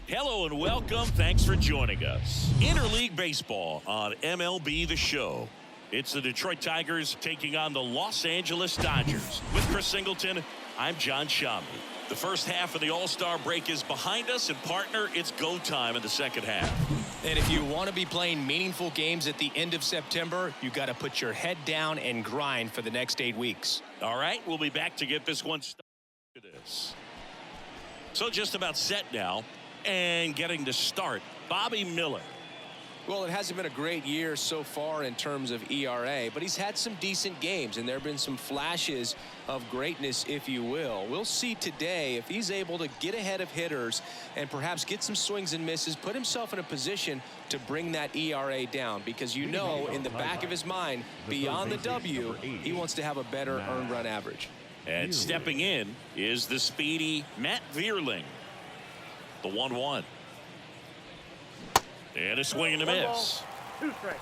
Hello and welcome. Thanks for joining us. Interleague Baseball on MLB The Show. It's the Detroit Tigers taking on the Los Angeles Dodgers. With Chris Singleton, I'm John Shammy. The first half of the All-Star break is behind us, and partner, it's go time in the second half. And if you want to be playing meaningful games at the end of September, you got to put your head down and grind for the next 8 weeks. All right, we'll be back to get this one started. So just about set now. And getting to start, Bobby Miller. Well, it hasn't been a great year so far in terms of ERA, but he's had some decent games, and there have been some flashes of greatness, if you will. We'll see today if he's able to get ahead of hitters and perhaps get some swings and misses, put himself in a position to bring that ERA down, because you know in the back of his mind, beyond the W, he wants to have a better earned run average. And stepping in is the speedy Matt Vierling. The 1-1. And a swing and a miss. 2 strikes.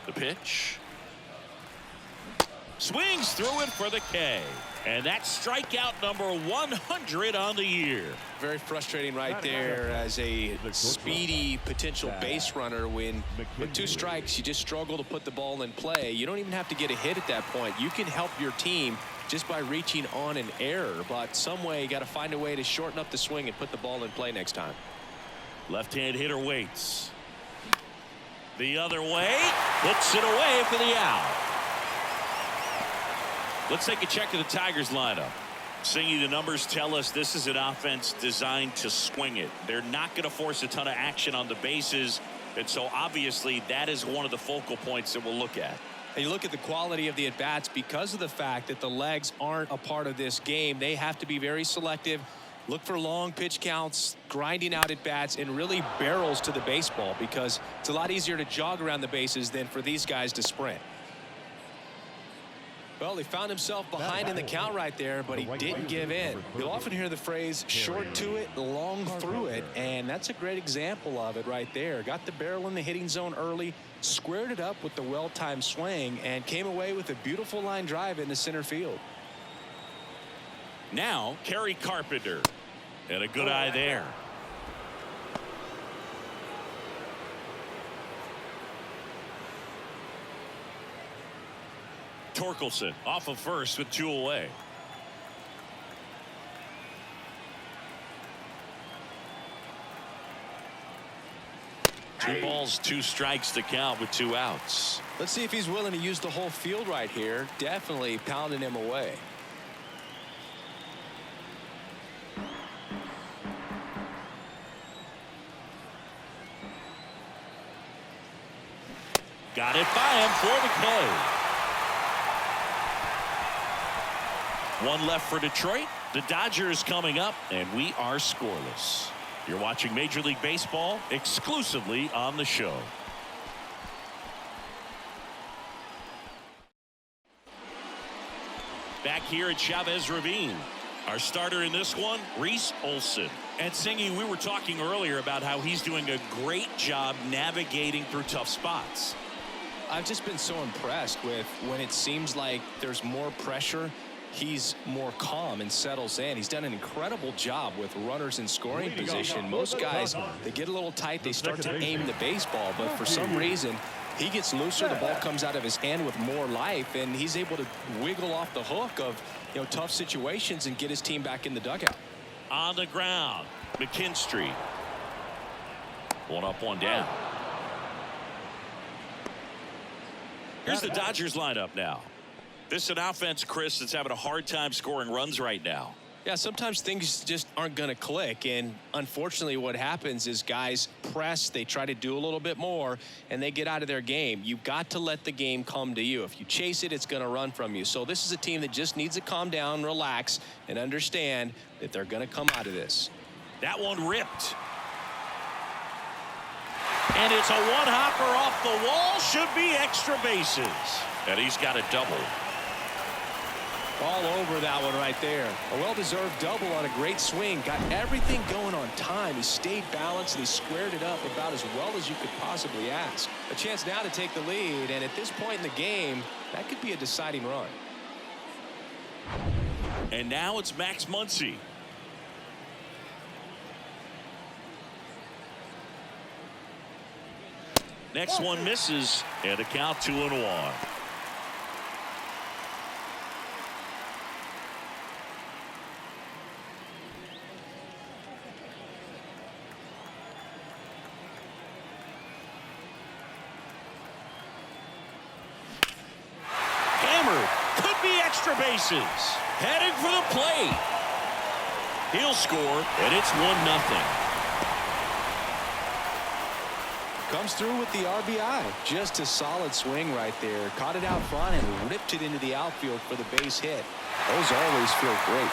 The pitch. Swings through it for the K. And that's strikeout number 100 on the year. Very frustrating right there as a speedy potential base runner when with 2 strikes you just struggle to put the ball in play. You don't even have to get a hit at that point. You can help your team just by reaching on an error, but some way you got to find a way to shorten up the swing and put the ball in play next time. Left-hand hitter waits. The other way, puts it away for the out. Let's take a check of the Tigers lineup. Singy, the numbers tell us this is an offense designed to swing it. They're not going to force a ton of action on the bases, and so obviously that is one of the focal points that we'll look at. And you look at the quality of the at-bats because of the fact that the legs aren't a part of this game. They have to be very selective, look for long pitch counts, grinding out at-bats, and really barrels to the baseball, because it's a lot easier to jog around the bases than for these guys to sprint. Well, he found himself behind in the count right there, but he didn't give in. You'll often hear the phrase short to it, long through it, and that's a great example of it right there. Got the barrel in the hitting zone early, squared it up with the well-timed swing, and came away with a beautiful line drive into center field. Now, Kerry Carpenter. And a good eye there. Torkelson off of first with 2 away. Two balls, 2 strikes to count with 2 outs. Let's see if he's willing to use the whole field right here. Definitely pounding him away. Got it by him for the K. 1 left for Detroit. The Dodgers coming up, and we are scoreless. You're watching Major League Baseball exclusively on the show. Back here at Chavez Ravine. Our starter in this one, Reese Olson. And Singy, we were talking earlier about how he's doing a great job navigating through tough spots. I've just been so impressed with when it seems like there's more pressure, he's more calm and settles in. He's done an incredible job with runners in scoring position. Most guys, they get a little tight, they start to aim the baseball, but for some reason he gets looser, the ball comes out of his hand with more life, and he's able to wiggle off the hook of tough situations and get his team back in the dugout. On the ground, McKinstry. 1 up, 1 down. Here's the Dodgers lineup now. This is an offense, Chris, that's having a hard time scoring runs right now. Yeah, sometimes things just aren't going to click, and unfortunately what happens is guys press, they try to do a little bit more, and they get out of their game. You've got to let the game come to you. If you chase it, it's going to run from you. So this is a team that just needs to calm down, relax, and understand that they're going to come out of this. That one ripped. And it's a 1-hopper off the wall. Should be extra bases. And he's got a double. All over that one right there. A well-deserved double on a great swing. Got everything going on time. He stayed balanced and he squared it up about as well as you could possibly ask. A chance now to take the lead, and at this point in the game, that could be a deciding run. And now it's Max Muncy. Next one misses, and a count 2-1. Hammered, could be extra bases. Headed for the plate. He'll score, and it's 1-0. Comes through with the RBI. Just a solid swing right there. Caught it out front and ripped it into the outfield for the base hit. Those always feel great.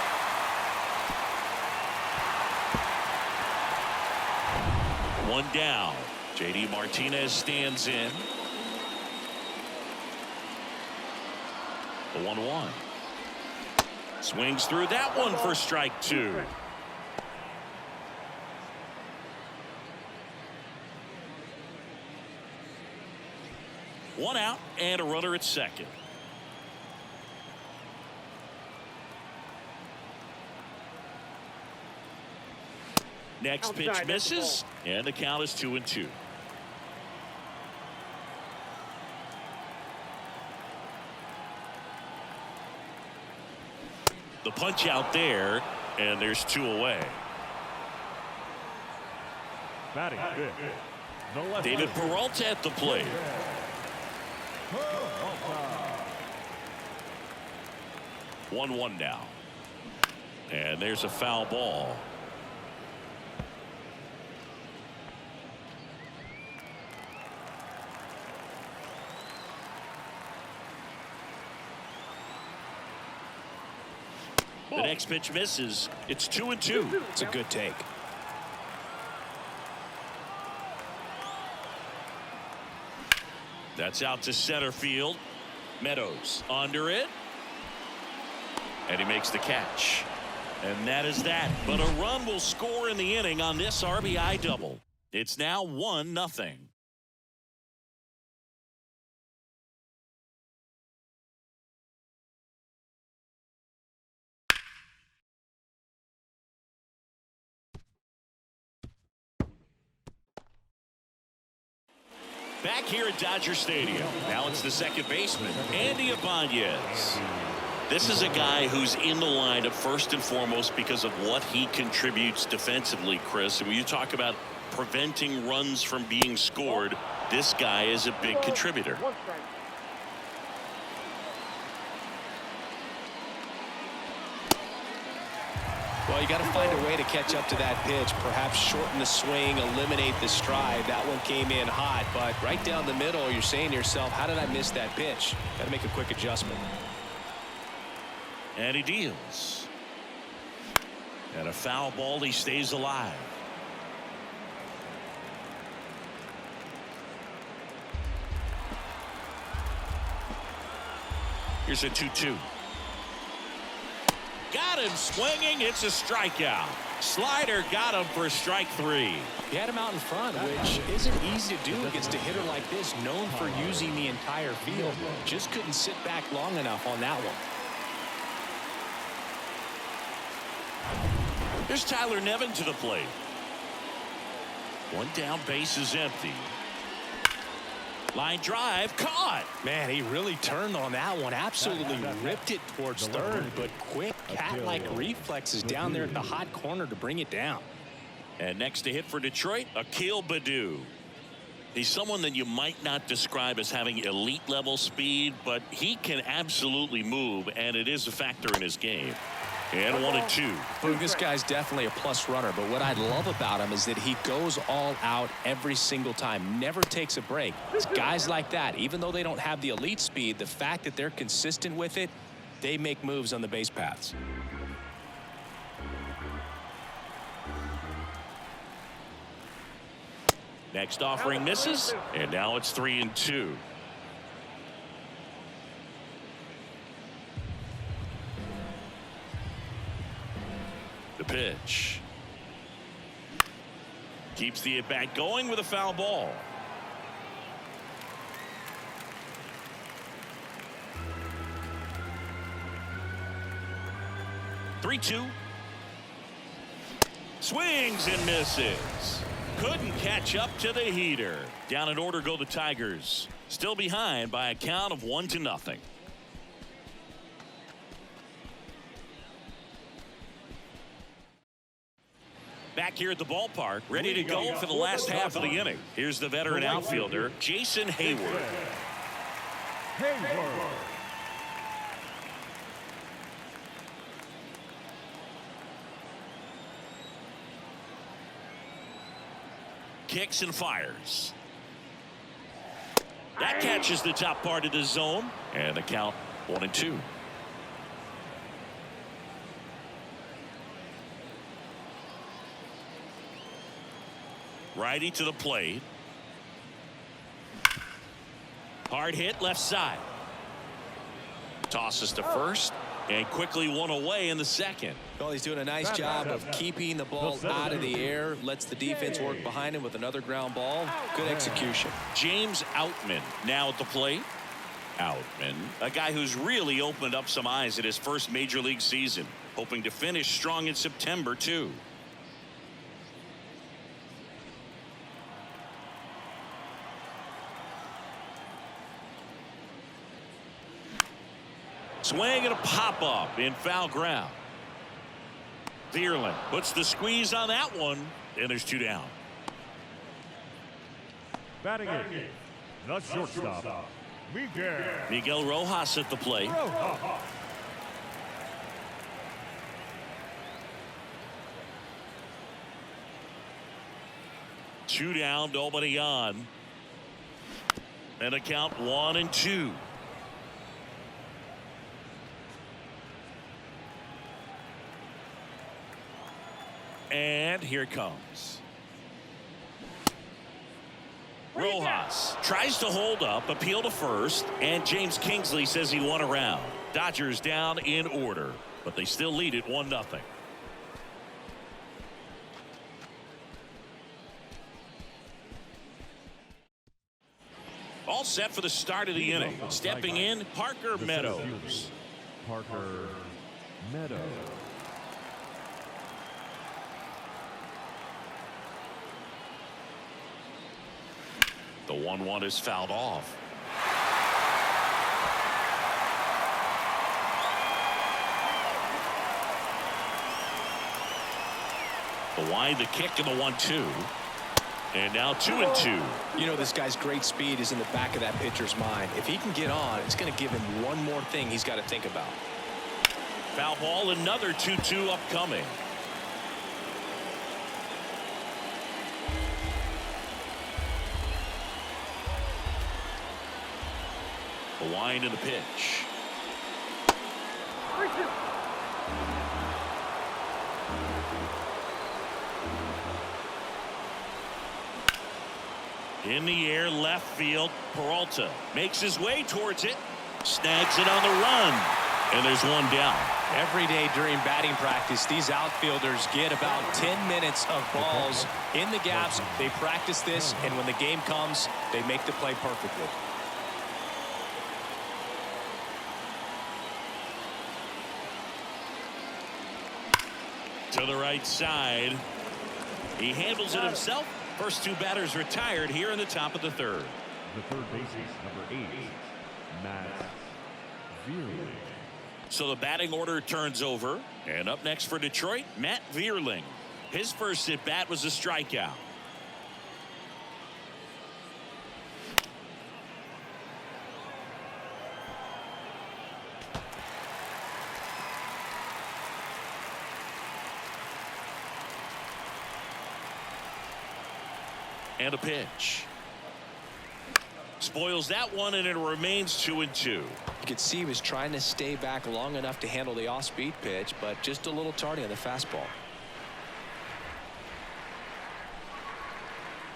One down. J.D. Martinez stands in. The 1-1. Swings through that one for strike 2. One out and a runner at second. Next pitch misses, and the count is 2-2. The punch out there, and there's 2 away. Batting good. No David Peralta at the plate. 1-1 now. And there's a foul ball. The next pitch misses. It's 2-2. It's a good take. That's out to center field. Meadows under it. And he makes the catch. And that is that. But a run will score in the inning on this RBI double. It's now 1-0. Back here at Dodger Stadium. Now it's the second baseman, Andy Ibanez. This is a guy who's in the lineup first and foremost because of what he contributes defensively, Chris. And when you talk about preventing runs from being scored, this guy is a big contributor. Well, you got to find a way to catch up to that pitch. Perhaps shorten the swing, eliminate the stride. That one came in hot, but right down the middle, you're saying to yourself, how did I miss that pitch? Got to make a quick adjustment. And he deals. And a foul ball, he stays alive. Here's a 2-2. Got him swinging. It's a strikeout. Slider got him for strike 3. He had him out in front, which isn't easy to do against a hitter like this, known for using the entire field. Just couldn't sit back long enough on that one. There's Tyler Nevin to the plate. One down, base is empty. Line drive, caught. Man, he really turned on that one. Absolutely ripped it towards third, but quick cat-like reflexes down there at the hot corner to bring it down. And next to hit for Detroit, Akil Baddoo. He's someone that you might not describe as having elite level speed, but he can absolutely move, and it is a factor in his game. And 1-2. Look, this guy's definitely a plus runner, but what I love about him is that he goes all out every single time, never takes a break. It's guys like that, even though they don't have the elite speed, the fact that they're consistent with it, they make moves on the base paths. Next offering misses, and now it's 3-2. pitch. Keeps the at-bat going with a foul ball. Three-two. Swings and misses. Couldn't catch up to the heater. Down in order go the Tigers. Still behind by a count of 1-0. Back here at the ballpark, ready to go for the last half of the inning. Here's the veteran outfielder, Jason Hayward. Kicks and fires. That catches the top part of the zone, and the count 1-2. Righty to the plate. Hard hit left side. Tosses to first and quickly one away in the second. Well, he's doing a nice job of keeping the ball out of the air. Lets the defense work behind him with another ground ball. Good execution. James Outman now at the plate. Outman, a guy who's really opened up some eyes at his first major league season, hoping to finish strong in September too. Swing and a pop-up in foul ground. Vierling puts the squeeze on that one, and there's 2 down. Batting in, the shortstop, Miguel Rojas at the plate. Two down, nobody on. And a count 1-2. And here it comes. Rojas tries to hold up, appeal to first, and James Kingsley says he won a round. Dodgers down in order, but they still lead it 1-0. All set for the start of the inning. Stepping in, Parker Meadows. Parker Meadows. The 1-1 is fouled off. The wind, the kick, and the 1-2. And now 2-2. You know, this guy's great speed is in the back of that pitcher's mind. If he can get on, it's going to give him one more thing he's got to think about. Foul ball, another 2-2 upcoming. The wind and the pitch. In the air, left field. Peralta makes his way towards it. Snags it on the run. And there's one down. Every day during batting practice, these outfielders get about 10 minutes of balls in the gaps. They practice this, and when the game comes, they make the play perfectly. To the right side. He handles it himself. First 2 batters retired here in the top of the third. The third baseman, number 8, Matt Vierling. So the batting order turns over. And up next for Detroit, Matt Vierling. His first at bat was a strikeout. And a pitch. Spoils that one, and it remains 2-2. You could see he was trying to stay back long enough to handle the off-speed pitch, but just a little tardy on the fastball.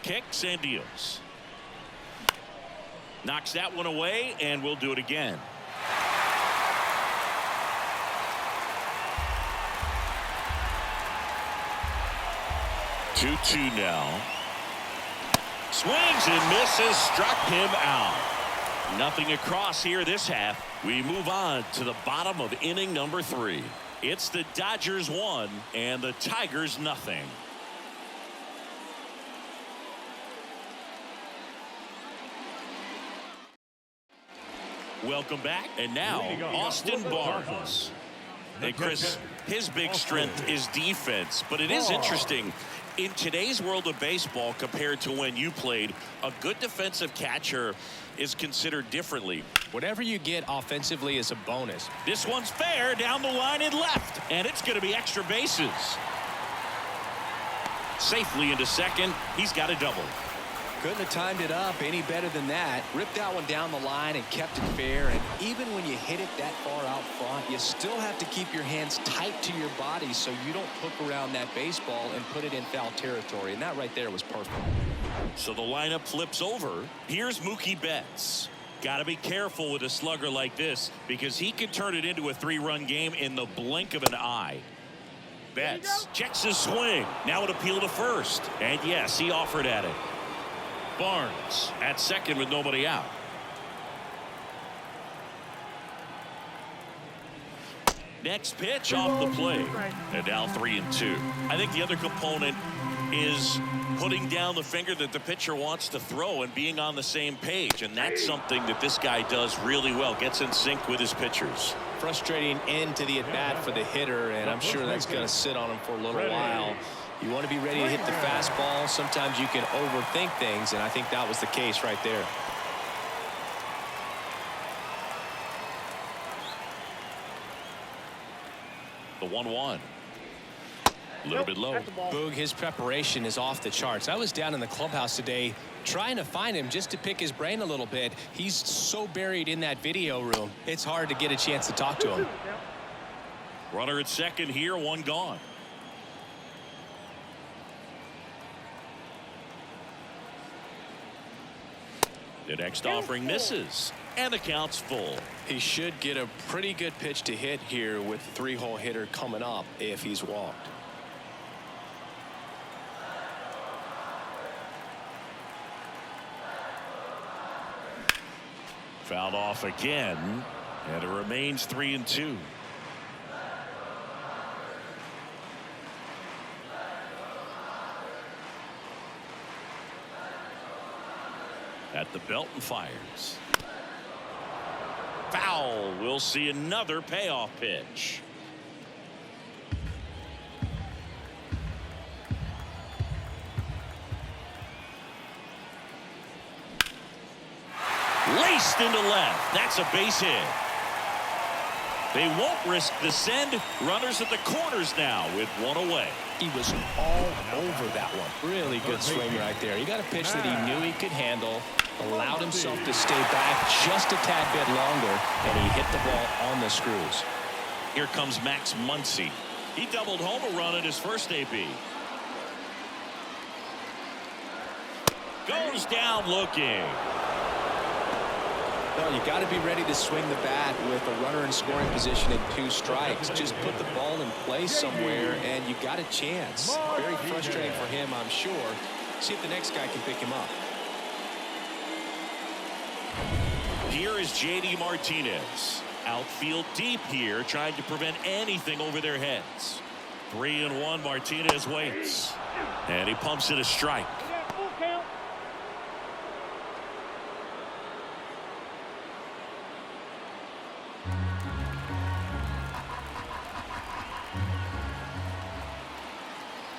Kicks and deals. Knocks that one away, and we'll do it again. 2-2 now. Swings and misses, struck him out. Nothing across here this half. We move on to the bottom of inning number 3. It's the Dodgers 1 and the Tigers nothing. Welcome back. And now Austin Barnes. Hey Chris, his big strength is defense, but it is interesting. In today's world of baseball compared to when you played, a good defensive catcher is considered differently. Whatever you get offensively is a bonus. This one's fair down the line and left, and it's going to be extra bases. Safely into second. He's got a double. Couldn't have timed it up any better than that. Ripped that one down the line and kept it fair. And even when you hit it that far out front, you still have to keep your hands tight to your body so you don't hook around that baseball and put it in foul territory. And that right there was perfect. So the lineup flips over. Here's Mookie Betts. Got to be careful with a slugger like this because he could turn it into a 3-run game in the blink of an eye. Betts checks his swing. Now an appeal to first. And yes, he offered at it. Barnes at second with nobody out. Next pitch off the plate. And now 3-2. I think the other component is putting down the finger that the pitcher wants to throw and being on the same page. And that's something that this guy does really well. Gets in sync with his pitchers. Frustrating end to the at-bat for the hitter, and I'm sure that's going to sit on him for a little while. You want to be ready to hit the fastball. Sometimes you can overthink things, and I think that was the case right there. The 1-1. A little bit low. Boog, his preparation is off the charts. I was down in the clubhouse today trying to find him just to pick his brain a little bit. He's so buried in that video room. It's hard to get a chance to talk to him. Runner at second here, one gone. The next offering misses, and the count's full. He should get a pretty good pitch to hit here with the 3-hole hitter coming up if he's walked. Fouled off again, and it remains 3-2. At the belt and fires. Foul. We'll see another payoff pitch. Laced into left. That's a base hit. They won't risk the send. Runners at the corners now with one away. He was all over that one. Really good swing right there. He got a pitch that he knew he could handle, allowed himself to stay back just a tad bit longer, and he hit the ball on the screws. Here comes Max Muncy. He doubled home a run at his first AB. Goes down looking. No, you got to be ready to swing the bat with a runner in scoring position at 2 strikes. Just put the ball in place somewhere, and you got a chance. Very frustrating for him, I'm sure. See if the next guy can pick him up. Here is J.D. Martinez. Outfield deep here, trying to prevent anything over their heads. 3-1. Martinez waits, and he pumps it a strike.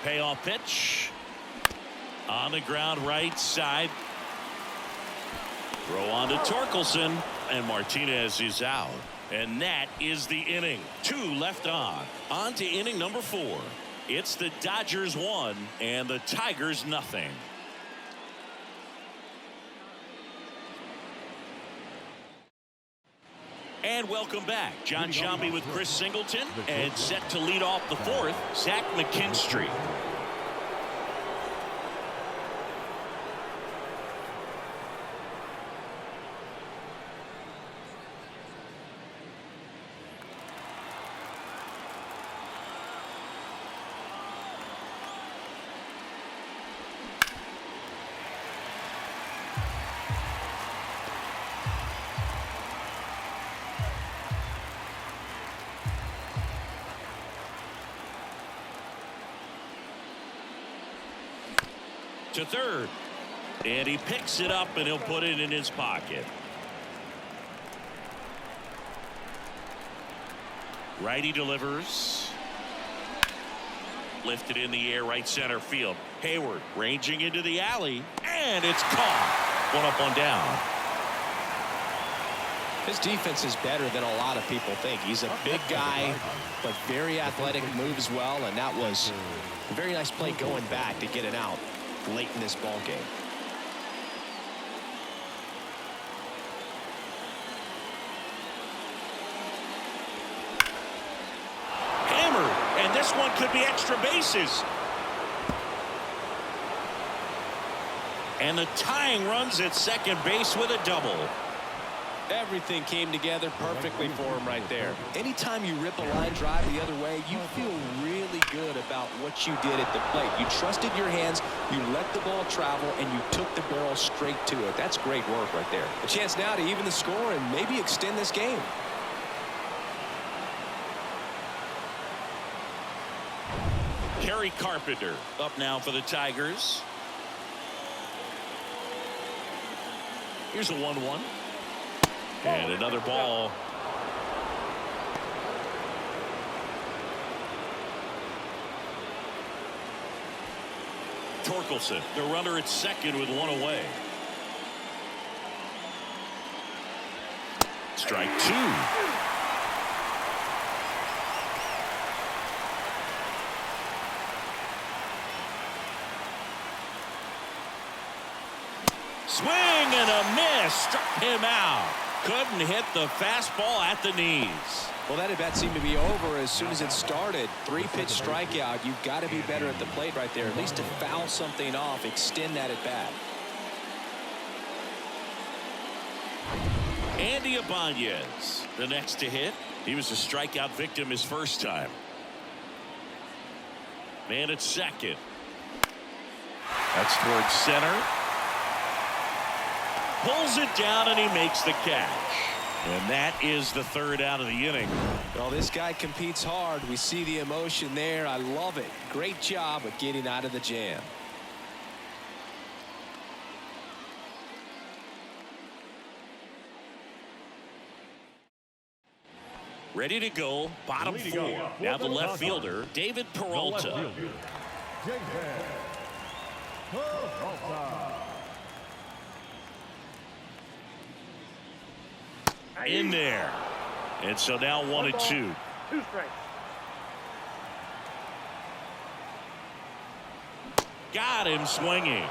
Payoff pitch on the ground right side. Throw on to Torkelson, and Martinez is out. And that is the inning. 2 left on. On to inning number 4. It's the Dodgers 1 and the Tigers nothing. And welcome back. John Sciambi with Chris Singleton, and set to lead off the 4th, Zach McKinstry. to third. And he picks it up, and he'll put it in his pocket. Righty delivers. Lifted in the air, right center field. Hayward ranging into the alley, and it's caught. One up, one down. His defense is better than a lot of people think. He's a big guy, but very athletic, moves well, and that was a very nice play going back to get it out late in this ball game. Hammered, and this one could be extra bases. And the tying runs at second base with a double. Everything came together perfectly for him right there. Anytime you rip a line drive the other way, you feel really good about what you did at the plate. You trusted your hands, you let the ball travel, and you took the barrel straight to it. That's great work right there. A chance now to even the score and maybe extend this game. Kerry Carpenter up now for the Tigers. Here's a 1-1. And another ball. Torkelson, the runner at second with one away. Strike two. Swing and a miss. Struck him out. Couldn't hit the fastball at the knees. Well, that at bat seemed to be over as soon as it started. 3-pitch strikeout. You've got to be better at the plate right there, at least to foul something off, extend that at bat. Andy Ibanez, the next to hit. He was a strikeout victim his first time. Man at second. That's towards center. Pulls it down, and he makes the catch. And that is the third out of the inning. Well, this guy competes hard. We see the emotion there. I love it. Great job of getting out of the jam. Ready to go, bottom four. Now the left fielder, David Peralta. In there. And so now 1-2. 2 strikes. Got him swinging.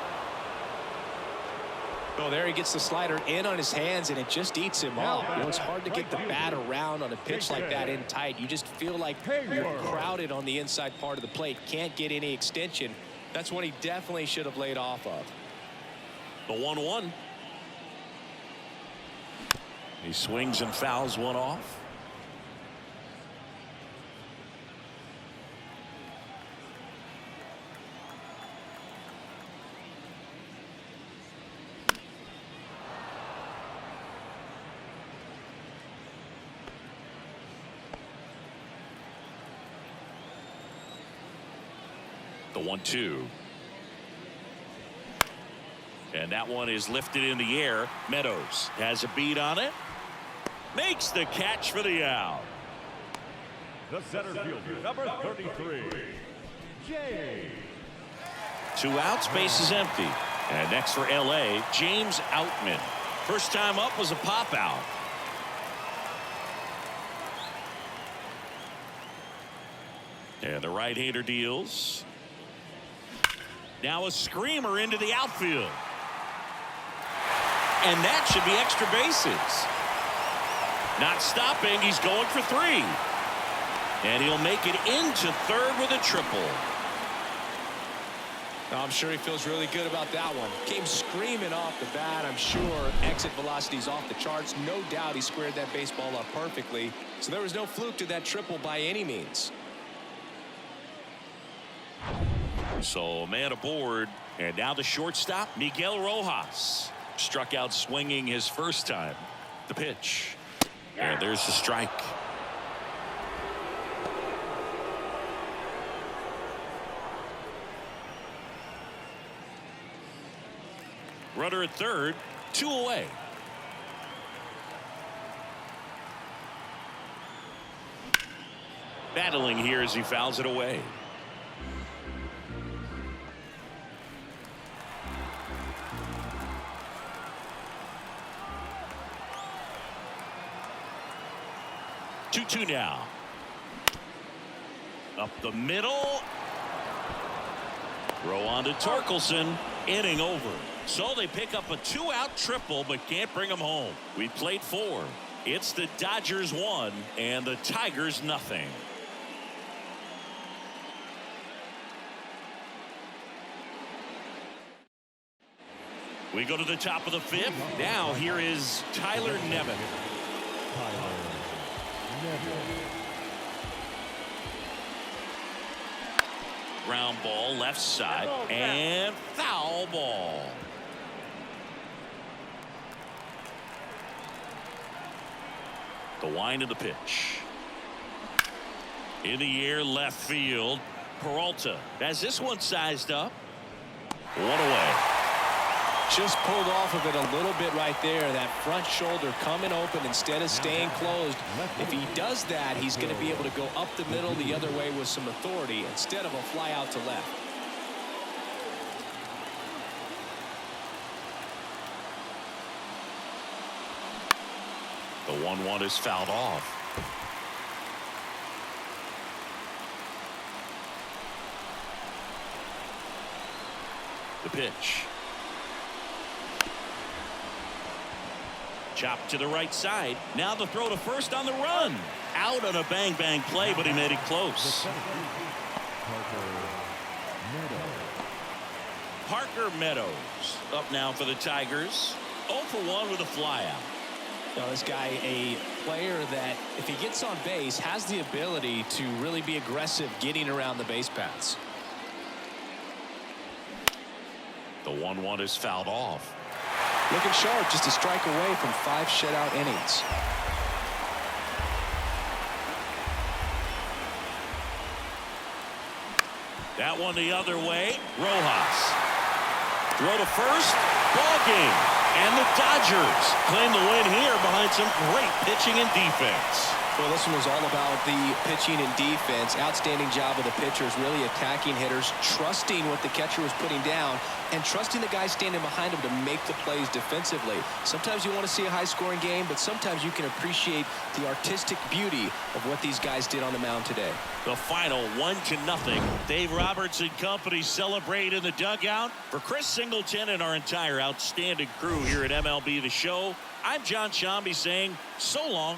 Oh, there he gets the slider in on his hands, and it just eats him up. You know, it's hard to get the bat around on a pitch like that in tight. You just feel like you're crowded on the inside part of the plate. Can't get any extension. That's one he definitely should have laid off of. The 1-1. He swings and fouls one off. The 1-2. And that one is lifted in the air. Meadows has a beat on it. Makes the catch for the out. The center fielder, number 33, Jay. 2 outs, base is empty. And next for LA, James Outman. First time up was a pop out. And the right-hander deals. Now a screamer into the outfield. And that should be extra bases. Not stopping, he's going for 3. And he'll make it into third with a triple. I'm sure he feels really good about that one. Came screaming off the bat, I'm sure. Exit velocity's off the charts. No doubt he squared that baseball up perfectly. So there was no fluke to that triple by any means. So man aboard. And now the shortstop, Miguel Rojas. Struck out swinging his first time. The pitch. And there's the strike. Runner at third, 2 away. Battling here as he fouls it away. Two now. Up the middle. Throw on to Torkelson. Inning over. So they pick up a 2-out triple but can't bring them home. We played 4. It's the Dodgers 1 and the Tigers nothing. We go to the top of the 5th. Now here is Tyler Nevin. Ground ball left side and foul ball. The wind of the pitch. In the air left field. Peralta has this one sized up. 1 away. Just pulled off of it a little bit right there. That front shoulder coming open instead of staying closed. If he does that, he's going to be able to go up the middle the other way with some authority instead of a fly out to left. The 1-1 is fouled off. The pitch. Chopped to the right side. Now the throw to first on the run. Out on a bang play, but he made it close. Parker Meadows up now for the Tigers. 0 for 1 with a flyout. Now this guy, a player that if he gets on base has the ability to really be aggressive getting around the base paths. The 1-1 is fouled off. Looking sharp, just a strike away from 5 shutout innings. That one the other way. Rojas. Throw to first. Ball game. And the Dodgers claim the win here behind some great pitching and defense. Well, this one was all about the pitching and defense. Outstanding job of the pitchers, really attacking hitters, trusting what the catcher was putting down, and trusting the guy standing behind him to make the plays defensively. Sometimes you want to see a high-scoring game, but sometimes you can appreciate the artistic beauty of what these guys did on the mound today. The final 1-0. Dave Roberts and company celebrate in the dugout. For Chris Singleton and our entire outstanding crew here at MLB The Show, I'm John Shambi saying so long.